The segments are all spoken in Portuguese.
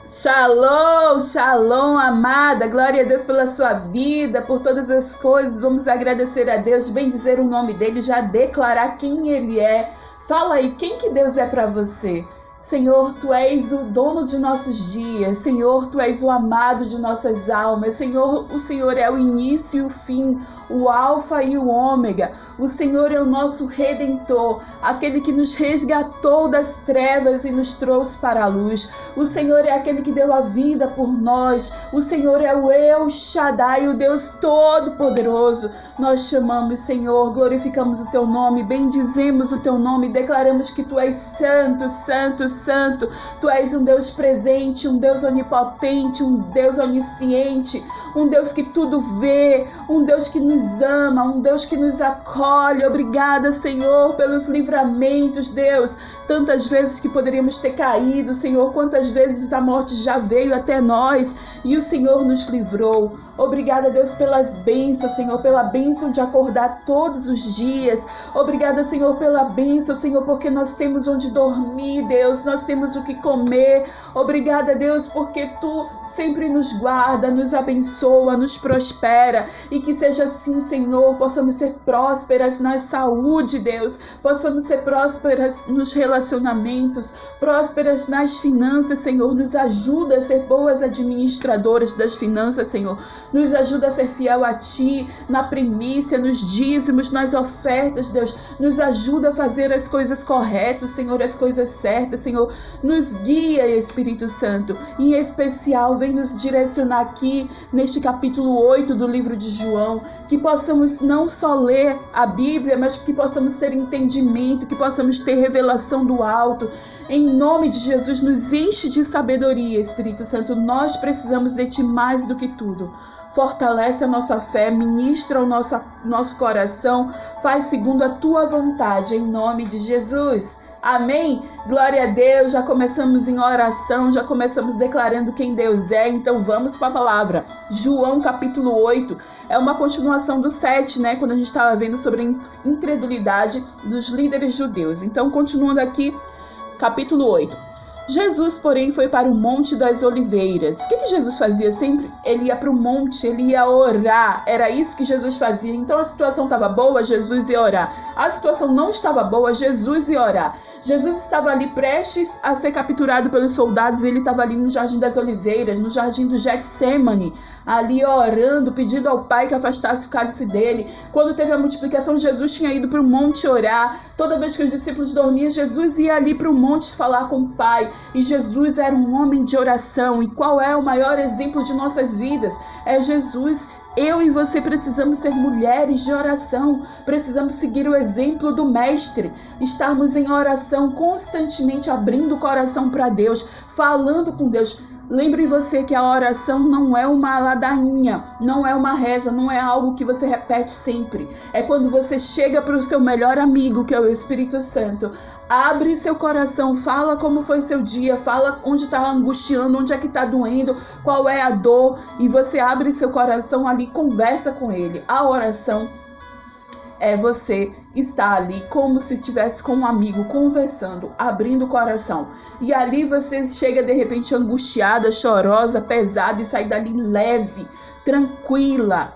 Shalom, shalom, amada, glória a Deus pela sua vida, por todas as coisas. Vamos agradecer a Deus, bendizer o nome dele, já declarar quem ele é. Fala aí, quem que Deus é para você? Senhor, Tu és o dono de nossos dias. Senhor, Tu és o amado de nossas almas. Senhor, o Senhor é o início e o fim, o alfa e o ômega. O Senhor é o nosso redentor, aquele que nos resgatou das trevas e nos trouxe para a luz. O Senhor é aquele que deu a vida por nós. O Senhor é o El Shaddai, o Deus Todo-Poderoso. Nós chamamos, Senhor, glorificamos o Teu nome, bendizemos o Teu nome, declaramos que Tu és santo, santo, santo. Tu és um Deus presente, um Deus onipotente, um Deus onisciente, um Deus que tudo vê, um Deus que nos ama, um Deus que nos acolhe. Obrigada, Senhor, pelos livramentos, Deus. Tantas vezes que poderíamos ter caído, Senhor, quantas vezes a morte já veio até nós e o Senhor nos livrou. Obrigada, Deus, pelas bênçãos, Senhor, pela bênção de acordar todos os dias. Obrigada, Senhor, pela bênção, Senhor, porque nós temos onde dormir, Deus, nós temos o que comer. Obrigada, Deus, porque Tu sempre nos guarda, nos abençoa, nos prospera, e que seja assim, Senhor, possamos ser prósperas na saúde, Deus, possamos ser prósperas nos relacionamentos, prósperas nas finanças, Senhor, nos ajuda a ser boas administradoras das finanças, Senhor, nos ajuda a ser fiel a Ti, na primícia, nos dízimos, nas ofertas, Deus, nos ajuda a fazer as coisas corretas, Senhor, as coisas certas, Senhor, nos guia, Espírito Santo, em especial, vem nos direcionar aqui, neste capítulo 8 do livro de João, que possamos não só ler a Bíblia, mas que possamos ter entendimento, que possamos ter revelação do alto. Em nome de Jesus, nos enche de sabedoria, Espírito Santo, nós precisamos de Ti mais do que tudo. Fortalece a nossa fé, ministra o nosso coração, faz segundo a Tua vontade, em nome de Jesus. Amém? Glória a Deus, já começamos em oração, já começamos declarando quem Deus é, então vamos para a palavra. João capítulo 8, é uma continuação do 7, né? Quando a gente estava vendo sobre a incredulidade dos líderes judeus. Então, continuando aqui, capítulo 8. Jesus, porém, foi para o Monte das Oliveiras. O que Jesus fazia sempre? Ele ia para o monte, ele ia orar. Era isso que Jesus fazia. Então a situação estava boa, Jesus ia orar. A situação não estava boa, Jesus ia orar. Jesus estava ali prestes a ser capturado pelos soldados. Ele estava ali no Jardim das Oliveiras, no Jardim do Getsemane, ali orando, pedindo ao Pai que afastasse o cálice dele. Quando teve a multiplicação, Jesus tinha ido para o monte orar. Toda vez que os discípulos dormiam, Jesus ia ali para o monte falar com o Pai. E Jesus era um homem de oração. E qual é o maior exemplo de nossas vidas? É Jesus. Eu e você precisamos ser mulheres de oração. Precisamos seguir o exemplo do Mestre. Estarmos em oração constantemente, abrindo o coração para Deus, falando com Deus. Lembre você que a oração não é uma ladainha, não é uma reza, não é algo que você repete sempre. É quando você chega para o seu melhor amigo, que é o Espírito Santo, abre seu coração, fala como foi seu dia, fala onde está angustiando, onde é que está doendo, qual é a dor, e você abre seu coração ali, conversa com ele. A oração é você estar ali como se estivesse com um amigo, conversando, abrindo o coração. E ali você chega de repente angustiada, chorosa, pesada, e sai dali leve, tranquila.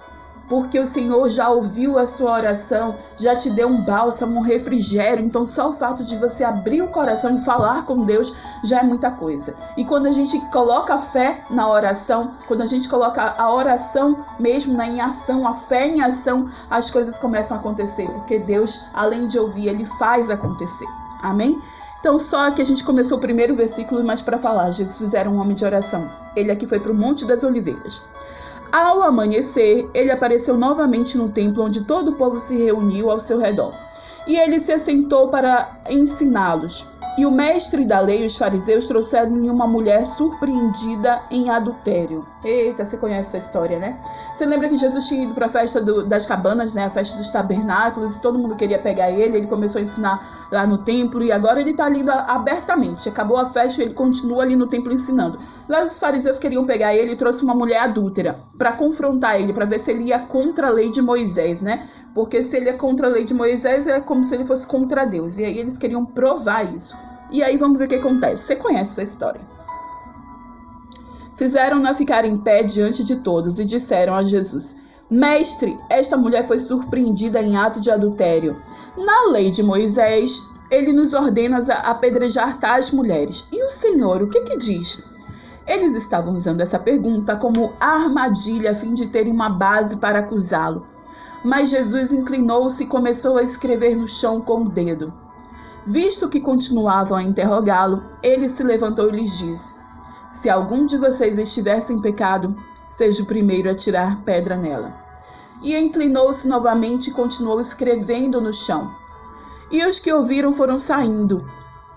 Porque o Senhor já ouviu a sua oração, já te deu um bálsamo, um refrigério. Então só o fato de você abrir o coração e falar com Deus já é muita coisa. E quando a gente coloca a fé na oração, quando a gente coloca a oração mesmo em ação, a fé em ação, as coisas começam a acontecer. Porque Deus, além de ouvir, Ele faz acontecer. Amém? Então só que a gente começou o primeiro versículo, mas para falar, Jesus era um homem de oração. Ele aqui foi para o Monte das Oliveiras. Ao amanhecer, ele apareceu novamente no templo onde todo o povo se reuniu ao seu redor. E ele se assentou para ensiná-los. E o mestre da lei e os fariseus trouxeram-lhe uma mulher surpreendida em adultério. Eita, você conhece essa história, né? Você lembra que Jesus tinha ido para a festa das cabanas, né? A festa dos tabernáculos, e todo mundo queria pegar ele. Ele começou a ensinar lá no templo e agora ele está ali abertamente. Acabou a festa e ele continua ali no templo ensinando. Lá os fariseus queriam pegar ele e trouxe uma mulher adúltera para confrontar ele, para ver se ele ia contra a lei de Moisés, né? Porque se ele é contra a lei de Moisés, é como se ele fosse contra Deus. E aí eles queriam provar isso. E aí vamos ver o que acontece. Você conhece essa história. fizeram-na ficar em pé diante de todos e disseram a Jesus: Mestre, esta mulher foi surpreendida em ato de adultério. Na lei de Moisés, ele nos ordena a apedrejar tais mulheres. E o Senhor, o que diz? Eles estavam usando essa pergunta como armadilha a fim de terem uma base para acusá-lo. Mas Jesus inclinou-se e começou a escrever no chão com o dedo. Visto que continuavam a interrogá-lo, ele se levantou e lhes disse: Se algum de vocês estiver sem pecado, seja o primeiro a tirar pedra nela. E inclinou-se novamente e continuou escrevendo no chão. E os que ouviram foram saindo,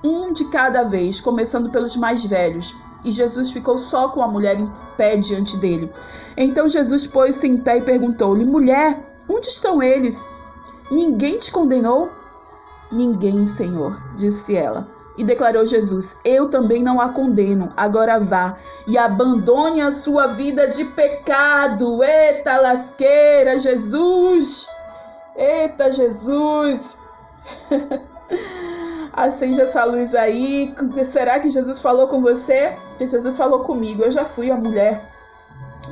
um de cada vez, começando pelos mais velhos. E Jesus ficou só com a mulher em pé diante dele. Então Jesus pôs-se em pé e perguntou-lhe: Mulher, onde estão eles? Ninguém te condenou? Ninguém, Senhor, disse ela. E declarou Jesus: Eu também não a condeno. Agora vá e abandone a sua vida de pecado. Eita lasqueira, Jesus! Eita, Jesus! Acende essa luz aí. Será que Jesus falou com você? Porque Jesus falou comigo. Eu já fui a mulher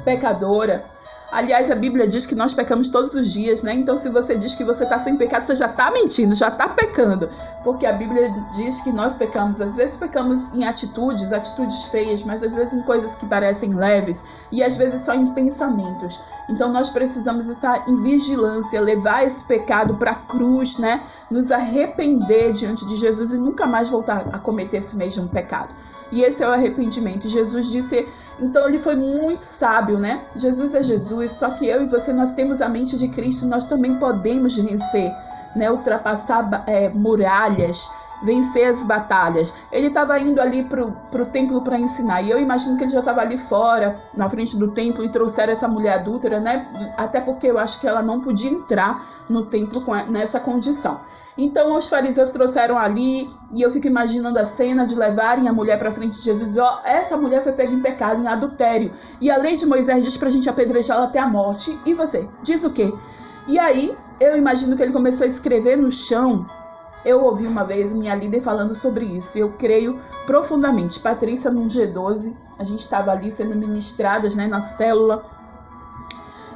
pecadora. Aliás, a Bíblia diz que nós pecamos todos os dias, né? Então, se você diz que você está sem pecado, você já está mentindo, já está pecando. Porque a Bíblia diz que nós pecamos. Às vezes pecamos em atitudes feias, mas às vezes em coisas que parecem leves e às vezes só em pensamentos. Então, nós precisamos estar em vigilância, levar esse pecado para a cruz, né? Nos arrepender diante de Jesus e nunca mais voltar a cometer esse mesmo pecado. E esse é o arrependimento. Jesus disse, então ele foi muito sábio, né? Jesus é Jesus, só que eu e você, nós temos a mente de Cristo, nós também podemos vencer, né? Ultrapassar muralhas, vencer as batalhas. Ele estava indo ali pro templo para ensinar, e eu imagino que ele já estava ali fora, na frente do templo, e trouxeram essa mulher adúltera, né? Até porque eu acho que ela não podia entrar no templo nessa condição. Então os fariseus trouxeram ali, e eu fico imaginando a cena de levarem a mulher para frente de Jesus. Essa mulher foi pega em pecado, em adultério, e a lei de Moisés diz pra gente apedrejá-la até a morte. E você, diz o quê? E aí, eu imagino que ele começou a escrever no chão. Eu ouvi uma vez minha líder falando sobre isso, e eu creio profundamente. Patrícia, num G12, a gente estava ali sendo ministradas, né, na célula,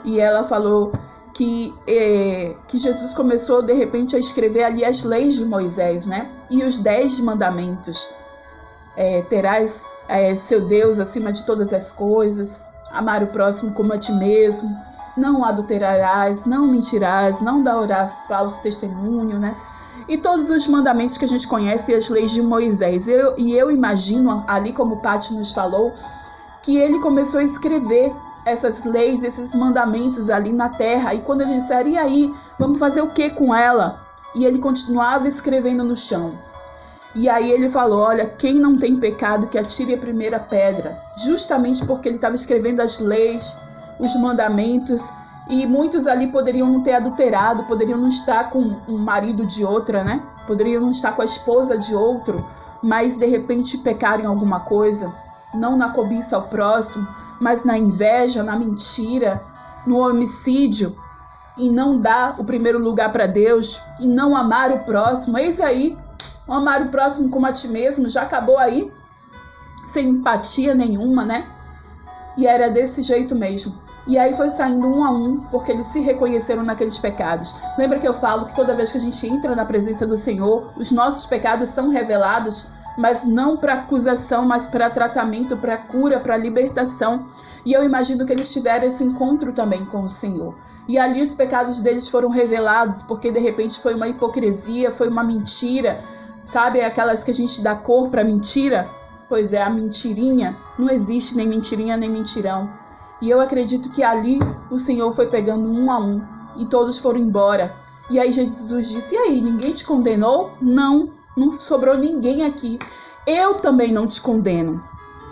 e ela falou que Jesus começou de repente a escrever ali as leis de Moisés, né? E os 10 mandamentos. Terás seu Deus acima de todas as coisas, amar o próximo como a ti mesmo, não adulterarás, não mentirás, não darás falso testemunho, né? E todos os mandamentos que a gente conhece, as leis de Moisés. Eu imagino, ali como o Paty nos falou, que ele começou a escrever essas leis, esses mandamentos ali na terra. E quando ele disser, e aí, vamos fazer o que com ela? E ele continuava escrevendo no chão. E aí ele falou, olha, quem não tem pecado que atire a primeira pedra. Justamente porque ele estava escrevendo as leis, os mandamentos. E muitos ali poderiam não ter adulterado, poderiam não estar com um marido de outra, né? Poderiam não estar com a esposa de outro, mas de repente pecaram em alguma coisa. Não na cobiça ao próximo, mas na inveja, na mentira, no homicídio, e não dar o primeiro lugar para Deus, e não amar o próximo. Eis aí, amar o próximo como a ti mesmo, já acabou aí, sem empatia nenhuma, né? E era desse jeito mesmo. E aí foi saindo um a um, porque eles se reconheceram naqueles pecados. Lembra que eu falo que toda vez que a gente entra na presença do Senhor, os nossos pecados são revelados, mas não para acusação, mas para tratamento, para cura, para libertação. E eu imagino que eles tiveram esse encontro também com o Senhor. E ali os pecados deles foram revelados, porque de repente foi uma hipocrisia, foi uma mentira. Sabe aquelas que a gente dá cor para mentira? Pois é, a mentirinha. Não existe nem mentirinha nem mentirão. E eu acredito que ali o Senhor foi pegando um a um e todos foram embora. E aí Jesus disse, e aí, ninguém te condenou? Não sobrou ninguém aqui. Eu também não te condeno.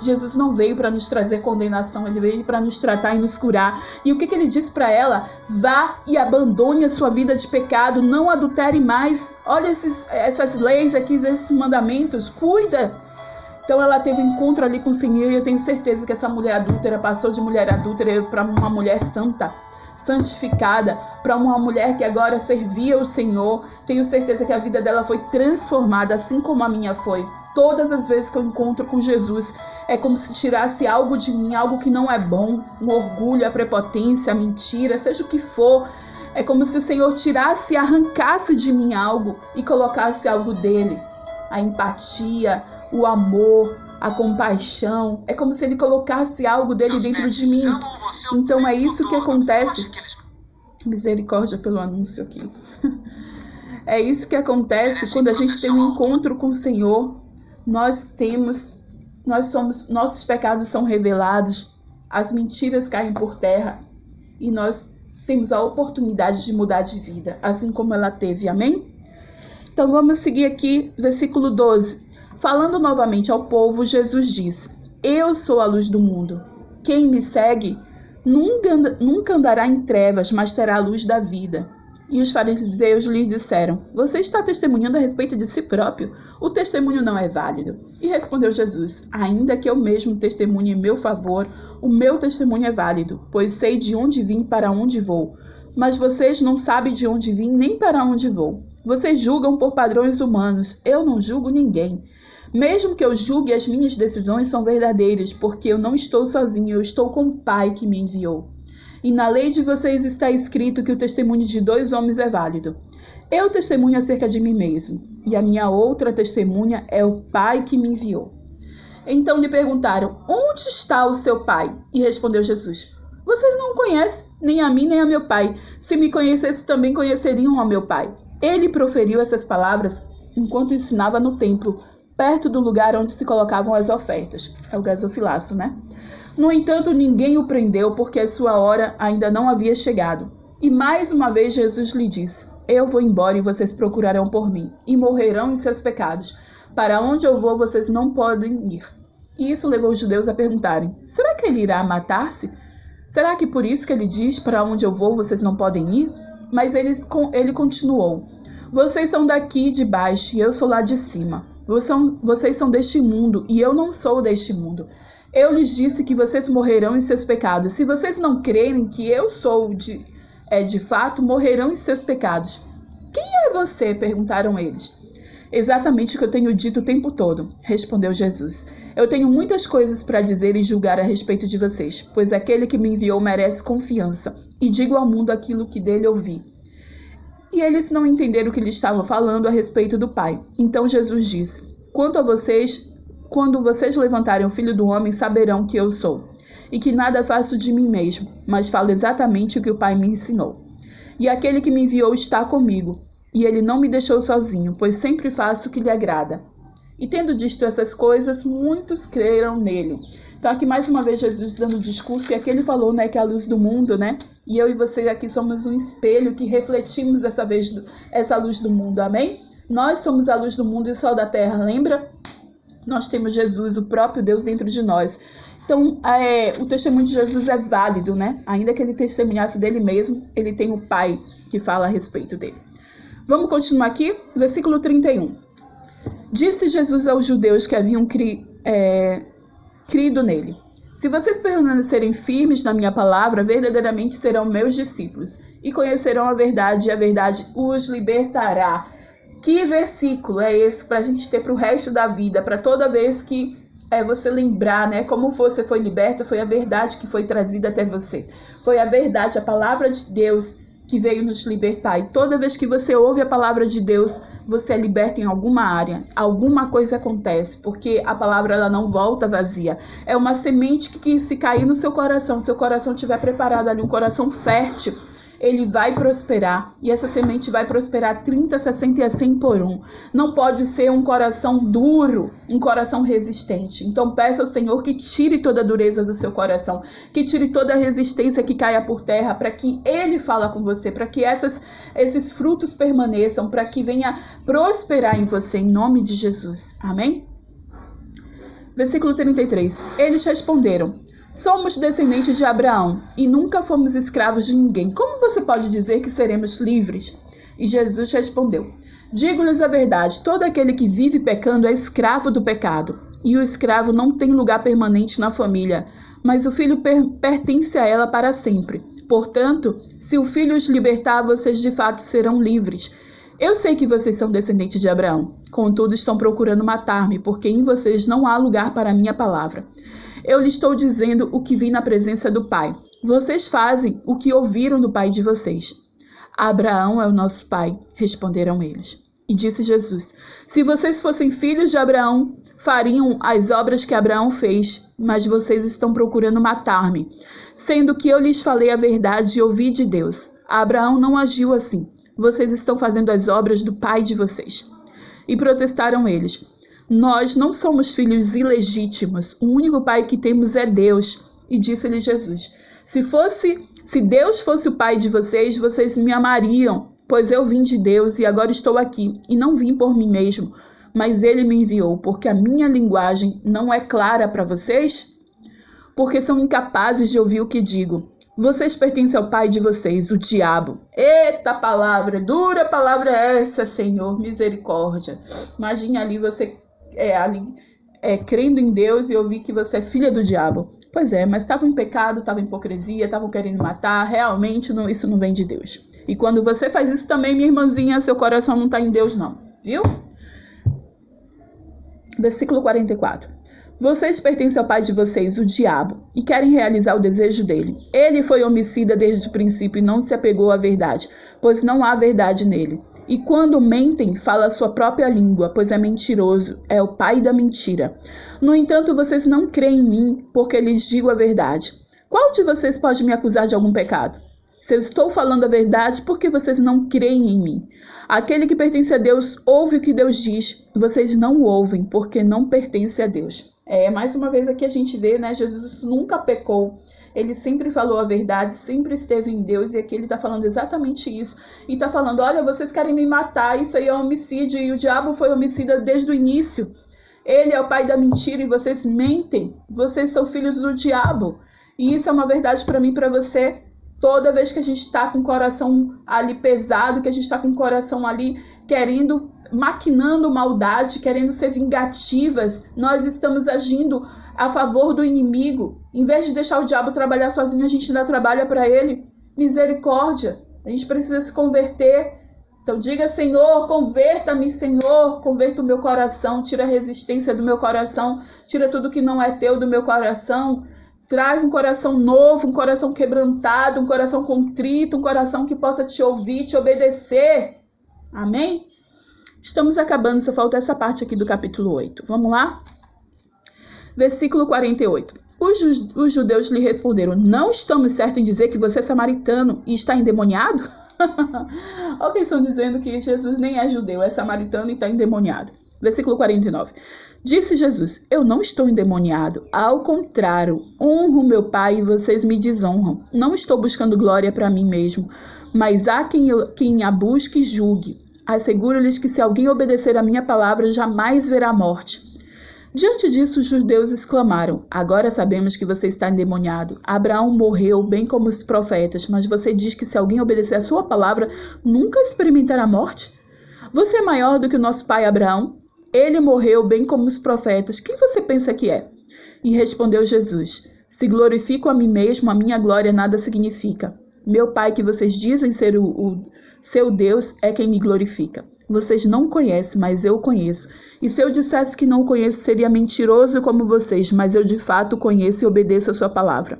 Jesus não veio para nos trazer condenação, ele veio para nos tratar e nos curar. E o que ele disse para ela? Vá e abandone a sua vida de pecado, não adultere mais. Olha essas leis aqui, esses mandamentos, cuida. Então ela teve um encontro ali com o Senhor, e eu tenho certeza que essa mulher adúltera passou de mulher adúltera para uma mulher santa, santificada, para uma mulher que agora servia o Senhor. Tenho certeza que a vida dela foi transformada, assim como a minha foi. Todas as vezes que eu encontro com Jesus, é como se tirasse algo de mim, algo que não é bom, um orgulho, a prepotência, a mentira, seja o que for. É como se o Senhor tirasse e arrancasse de mim algo e colocasse algo dele. A empatia, o amor, a compaixão. É como se ele colocasse algo dele dentro de mim. Então é isso que acontece. Misericórdia pelo anúncio aqui. É isso que acontece quando a gente tem um encontro com o Senhor. Nossos pecados são revelados, as mentiras caem por terra e nós temos a oportunidade de mudar de vida, assim como ela teve, amém? Então vamos seguir aqui, versículo 12. Falando novamente ao povo, Jesus disse: Eu sou a luz do mundo. Quem me segue nunca andará em trevas, mas terá a luz da vida. E os fariseus lhes disseram: Você está testemunhando a respeito de si próprio? O testemunho não é válido. E respondeu Jesus: Ainda que eu mesmo testemunhe em meu favor, o meu testemunho é válido, pois sei de onde vim e para onde vou. Mas vocês não sabem de onde vim nem para onde vou. Vocês julgam por padrões humanos. Eu não julgo ninguém. Mesmo que eu julgue, as minhas decisões são verdadeiras, porque eu não estou sozinho, eu estou com o Pai que me enviou. E na lei de vocês está escrito que o testemunho de 2 homens é válido. Eu testemunho acerca de mim mesmo, e a minha outra testemunha é o Pai que me enviou. Então lhe perguntaram: Onde está o seu Pai? E respondeu Jesus: Vocês não conhecem nem a mim nem a meu Pai. Se me conhecessem, também conheceriam ao meu Pai. Ele proferiu essas palavras enquanto ensinava no templo, perto do lugar onde se colocavam as ofertas. É o gasofilaço, né? No entanto, ninguém o prendeu, porque a sua hora ainda não havia chegado. E mais uma vez Jesus lhe disse: Eu vou embora e vocês procurarão por mim, e morrerão em seus pecados. Para onde eu vou, vocês não podem ir. E isso levou os judeus a perguntarem: Será que ele irá matar-se? Será que por isso que ele diz: Para onde eu vou, vocês não podem ir? Mas ele continuou: Vocês são daqui de baixo e eu sou lá de cima. Vocês são deste mundo e eu não sou deste mundo. Eu lhes disse que vocês morrerão em seus pecados. Se vocês não crerem que eu sou de fato, morrerão em seus pecados. Quem é você? Perguntaram eles. Exatamente o que eu tenho dito o tempo todo, respondeu Jesus. Eu tenho muitas coisas para dizer e julgar a respeito de vocês, pois aquele que me enviou merece confiança, e digo ao mundo aquilo que dele ouvi. E eles não entenderam o que ele estava falando a respeito do Pai. Então Jesus disse: Quanto a vocês, quando vocês levantarem o Filho do Homem, saberão que eu sou, e que nada faço de mim mesmo, mas falo exatamente o que o Pai me ensinou. E aquele que me enviou está comigo, e ele não me deixou sozinho, pois sempre faço o que lhe agrada. E tendo dito essas coisas, muitos creram nele. Então aqui mais uma vez Jesus dando discurso, e aqui ele falou, né, que é a luz do mundo, né? E eu e você aqui somos um espelho que refletimos essa luz do mundo, amém? Nós somos a luz do mundo e o sol da terra, lembra? Nós temos Jesus, o próprio Deus dentro de nós. Então, o testemunho de Jesus é válido, né? Ainda que ele testemunhasse dele mesmo, ele tem o Pai que fala a respeito dele. Vamos continuar aqui, versículo 31. Disse Jesus aos judeus que haviam crido nele: Se vocês permanecerem firmes na minha palavra, verdadeiramente serão meus discípulos, e conhecerão a verdade, e a verdade os libertará. Que versículo é esse para a gente ter para o resto da vida, para toda vez que você lembrar, né, como você foi liberta, foi a verdade que foi trazida até você. Foi a verdade, a palavra de Deus que veio nos libertar. E toda vez que você ouve a palavra de Deus, você é liberto em alguma área. Alguma coisa acontece, porque a palavra ela não volta vazia. É uma semente que se cair no seu coração estiver preparado ali, um coração fértil, ele vai prosperar, e essa semente vai prosperar 30, 60 e a 100 por 1. Não pode ser um coração duro, um coração resistente. Então peça ao Senhor que tire toda a dureza do seu coração, que tire toda a resistência que caia por terra, para que Ele fale com você, para que esses frutos permaneçam, para que venha prosperar em você, em nome de Jesus. Amém? Versículo 33. Eles responderam: Somos descendentes de Abraão e nunca fomos escravos de ninguém. Como você pode dizer que seremos livres? E Jesus respondeu: Digo-lhes a verdade, todo aquele que vive pecando é escravo do pecado. E o escravo não tem lugar permanente na família, mas o filho pertence a ela para sempre. Portanto, se o filho os libertar, vocês de fato serão livres. Eu sei que vocês são descendentes de Abraão, contudo estão procurando matar-me, porque em vocês não há lugar para a minha palavra. Eu lhes estou dizendo o que vi na presença do Pai. Vocês fazem o que ouviram do pai de vocês. Abraão é o nosso pai, responderam eles. E disse Jesus: se vocês fossem filhos de Abraão, fariam as obras que Abraão fez, mas vocês estão procurando matar-me, sendo que eu lhes falei a verdade e ouvi de Deus. Abraão não agiu assim. Vocês estão fazendo as obras do pai de vocês. E protestaram eles: nós não somos filhos ilegítimos, o único pai que temos é Deus. E disse-lhe Jesus: se Deus fosse o pai de vocês, vocês me amariam, pois eu vim de Deus e agora estou aqui, e não vim por mim mesmo, mas ele me enviou, porque a minha linguagem não é clara para vocês? Porque são incapazes de ouvir o que digo. Vocês pertencem ao pai de vocês, o diabo. Eita palavra, dura palavra é essa, Senhor, misericórdia. Imagine ali você crendo em Deus e ouvir que você é filha do diabo. Pois é, mas estavam em pecado, estavam em hipocrisia, estavam querendo matar. Realmente isso não vem de Deus. E quando você faz isso também, minha irmãzinha, seu coração não está em Deus não, viu? Versículo 44. Vocês pertencem ao pai de vocês, o diabo, e querem realizar o desejo dele. Ele foi homicida desde o princípio e não se apegou à verdade, pois não há verdade nele. E quando mentem, fala a sua própria língua, pois é mentiroso, é o pai da mentira. No entanto, vocês não creem em mim, porque lhes digo a verdade. Qual de vocês pode me acusar de algum pecado? Se eu estou falando a verdade, por que vocês não creem em mim? Aquele que pertence a Deus ouve o que Deus diz. Vocês não o ouvem, porque não pertence a Deus. Mais uma vez aqui a gente vê, né? Jesus nunca pecou. Ele sempre falou a verdade, sempre esteve em Deus. E aqui ele está falando exatamente isso. E está falando, olha, vocês querem me matar, isso aí é homicídio. E o diabo foi homicida desde o início. Ele é o pai da mentira e vocês mentem. Vocês são filhos do diabo. E isso é uma verdade para mim e para você. Toda vez que a gente está com o coração ali pesado, que a gente está com o coração ali querendo, maquinando maldade, querendo ser vingativas, nós estamos agindo a favor do inimigo. Em vez de deixar o diabo trabalhar sozinho, a gente ainda trabalha para ele. Misericórdia. A gente precisa se converter. Então diga, Senhor, converta-me, Senhor, converta o meu coração, tira a resistência do meu coração, tira tudo que não é teu do meu coração. Traz um coração novo, um coração quebrantado, um coração contrito, um coração que possa te ouvir, te obedecer. Amém? Estamos acabando, só falta essa parte aqui do capítulo 8. Vamos lá? Versículo 48. Os judeus lhe responderam: não estamos certos em dizer que você é samaritano e está endemoniado? Olha o que estão dizendo, que Jesus nem é judeu, é samaritano e está endemoniado. Versículo 49. Disse Jesus: eu não estou endemoniado, ao contrário, honro meu Pai e vocês me desonram. Não estou buscando glória para mim mesmo, mas há quem a busque e julgue. Asseguro-lhes que se alguém obedecer a minha palavra, jamais verá morte. Diante disso, os judeus exclamaram: agora sabemos que você está endemoniado. Abraão morreu, bem como os profetas, mas você diz que se alguém obedecer a sua palavra, nunca experimentará morte? Você é maior do que o nosso pai Abraão? Ele morreu, bem como os profetas. Quem você pensa que é? E respondeu Jesus: se glorifico a mim mesmo, a minha glória nada significa. Meu Pai, que vocês dizem ser o seu Deus, é quem me glorifica. Vocês não conhecem, mas eu conheço. E se eu dissesse que não o conheço, seria mentiroso como vocês, mas eu de fato conheço e obedeço a sua palavra.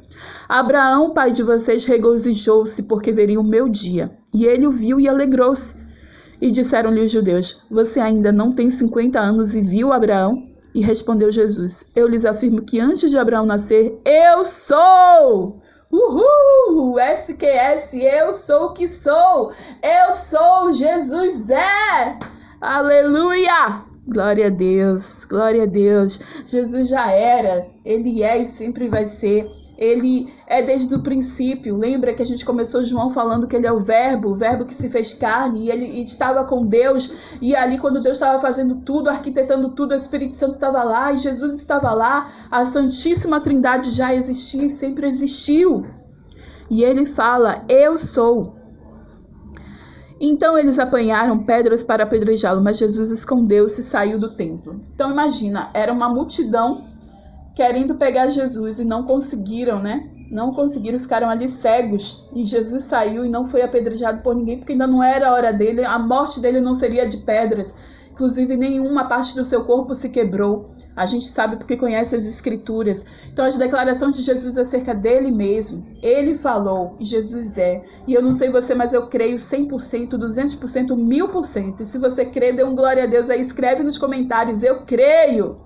Abraão, pai de vocês, regozijou-se porque veria o meu dia. E ele o viu e alegrou-se. E disseram-lhe os judeus: você ainda não tem 50 anos e viu Abraão? E respondeu Jesus: eu lhes afirmo que antes de Abraão nascer, eu sou! Uhul! SQS, eu sou o que sou! Eu sou, Jesus é! Aleluia! Glória a Deus, glória a Deus. Jesus já era, ele é e sempre vai ser. Ele é desde o princípio. Lembra que a gente começou João falando que ele é o verbo que se fez carne, e ele estava com Deus, e ali quando Deus estava fazendo tudo, arquitetando tudo, o Espírito Santo estava lá, e Jesus estava lá, a Santíssima Trindade já existia e sempre existiu. E ele fala: eu sou. Então eles apanharam pedras para apedrejá-lo, mas Jesus escondeu-se e saiu do templo. Então imagina, era uma multidão querendo pegar Jesus e não conseguiram, né? não conseguiram, ficaram ali cegos. E Jesus saiu e não foi apedrejado por ninguém, porque ainda não era a hora dele. A morte dele não seria de pedras. Inclusive, nenhuma parte do seu corpo se quebrou. A gente sabe porque conhece as Escrituras. Então, as declarações de Jesus acerca dele mesmo. Ele falou, e Jesus é. E eu não sei você, mas eu creio 100%, 200%, 1000%. E se você crê, dê um glória a Deus aí. Escreve nos comentários, eu creio.